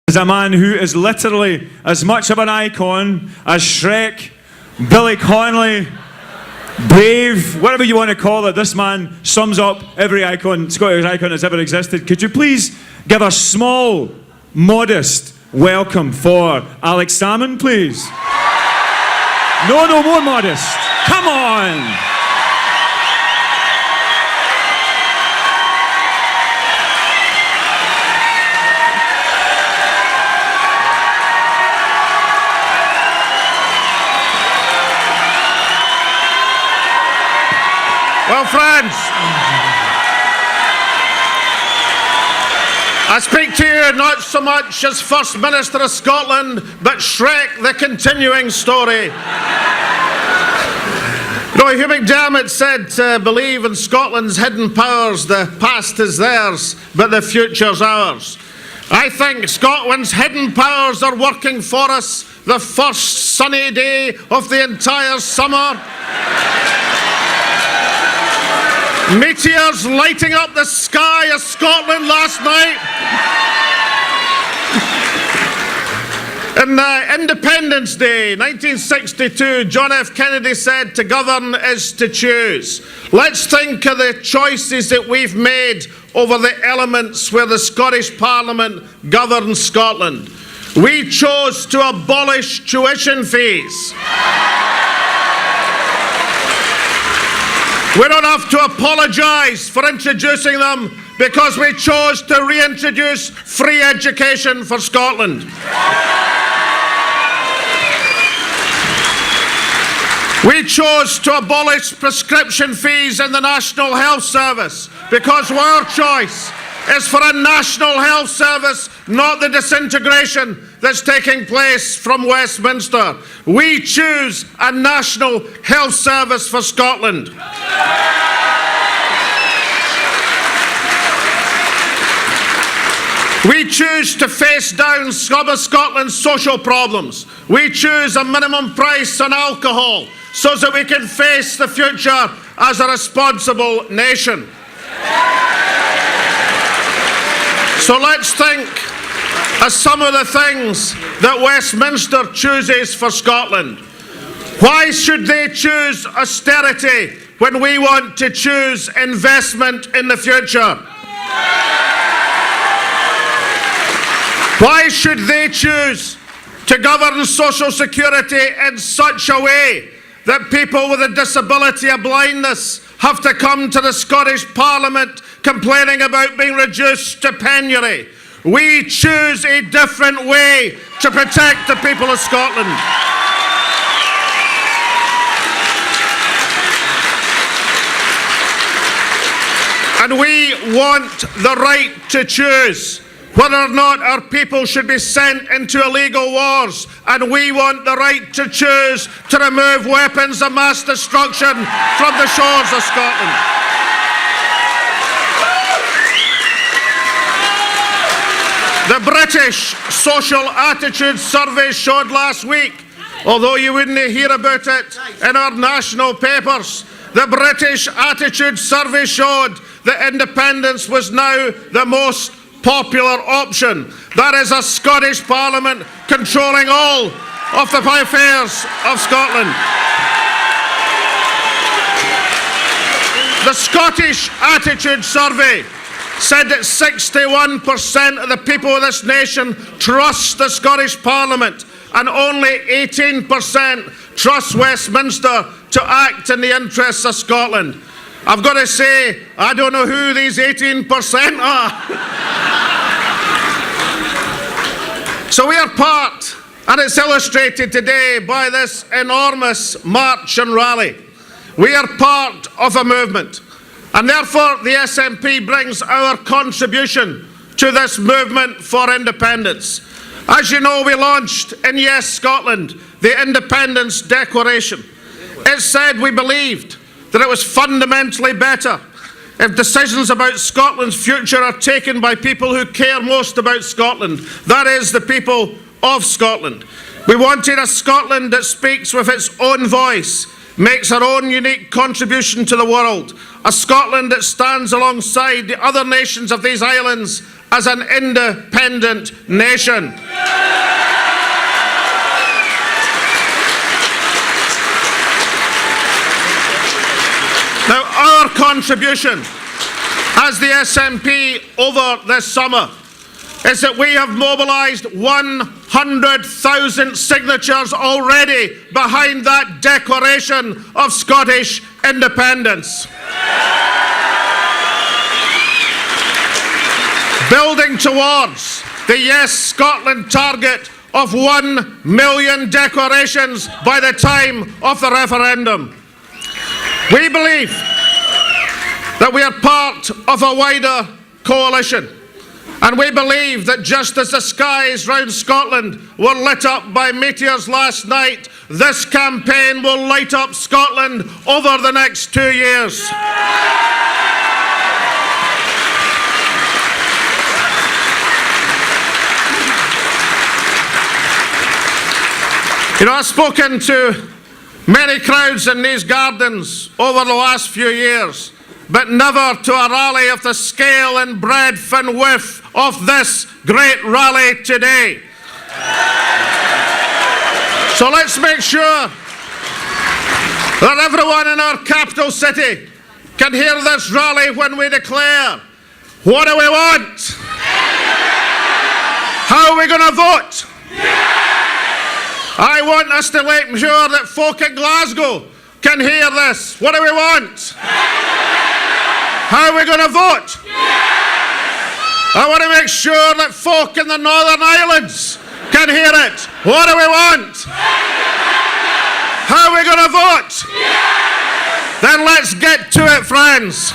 is a man who is literally as much of an icon as Shrek, Billy Connolly, Brave, whatever you want to call it. This man sums up every icon, Scottish icon that's ever existed. Could you please give a small, modest welcome for Alex Salmond, please? No more modest. Come on. Well, friends, I speak to you not so much as First Minister of Scotland, but Shrek, the continuing story. You know, Hugh McDermott said to believe in Scotland's hidden powers. The past is theirs, but the future's ours. I think Scotland's hidden powers are working for us. The first sunny day of the entire summer. Meteors lighting up the sky of Scotland last night. On Independence Day, 1962, John F. Kennedy said, "To govern is to choose." Let's think of the choices that we've made over the elements where the Scottish Parliament governs Scotland. We chose to abolish tuition fees. We don't have to apologise for introducing them because we chose to reintroduce free education for Scotland. We chose to abolish prescription fees in the National Health Service because our choice is for a National Health Service, not the disintegration that's taking place from Westminster. We choose a National Health Service for Scotland. We choose to face down some of Scotland's social problems. We choose a minimum price on alcohol so that we can face the future as a responsible nation. So let's think of some of the things that Westminster chooses for Scotland. Why should they choose austerity when we want to choose investment in the future? Why should they choose to govern social security in such a way that people with a disability of blindness have to come to the Scottish Parliament complaining about being reduced to penury? We choose a different way to protect the people of Scotland. And we want the right to choose whether or not our people should be sent into illegal wars. And we want the right to choose to remove weapons of mass destruction from the shores of Scotland. The British Social Attitude Survey showed last week, although you wouldn't hear about it in our national papers, the British Attitude Survey showed that independence was now the most popular option. That is a Scottish Parliament controlling all of the affairs of Scotland. The Scottish Attitude Survey said that 61% of the people of this nation trust the Scottish Parliament and only 18% trust Westminster to act in the interests of Scotland. I've got to say, I don't know who these 18% are. So we are part, and it's illustrated today by this enormous march and rally. We are part of a movement, and therefore the SNP brings our contribution to this movement for independence. As you know, we launched in Yes Scotland the Independence Declaration. It said we believed that it was fundamentally better if decisions about Scotland's future are taken by people who care most about Scotland, that is, the people of Scotland. We wanted a Scotland that speaks with its own voice, makes our own unique contribution to the world, a Scotland that stands alongside the other nations of these islands as an independent nation. Now, our contribution as the SNP over this summer is that we have mobilised 100,000 signatures already behind that declaration of Scottish independence. Building towards the Yes Scotland target of 1 million declarations by the time of the referendum. We believe that we are part of a wider coalition, and we believe that just as the skies round Scotland were lit up by meteors last night, this campaign will light up Scotland over the next 2 years. You know, I've spoken to many crowds in these gardens over the last few years, but never to a rally of the scale and breadth and width of this great rally today. So let's make sure that everyone in our capital city can hear this rally when we declare, what do we want? How are we going to vote? I want us to make sure that folk in Glasgow can hear this. What do we want? How are we going to vote? I want to make sure that folk in the Northern Islands can hear it. What do we want? How are we going to vote? Then let's get to it, friends.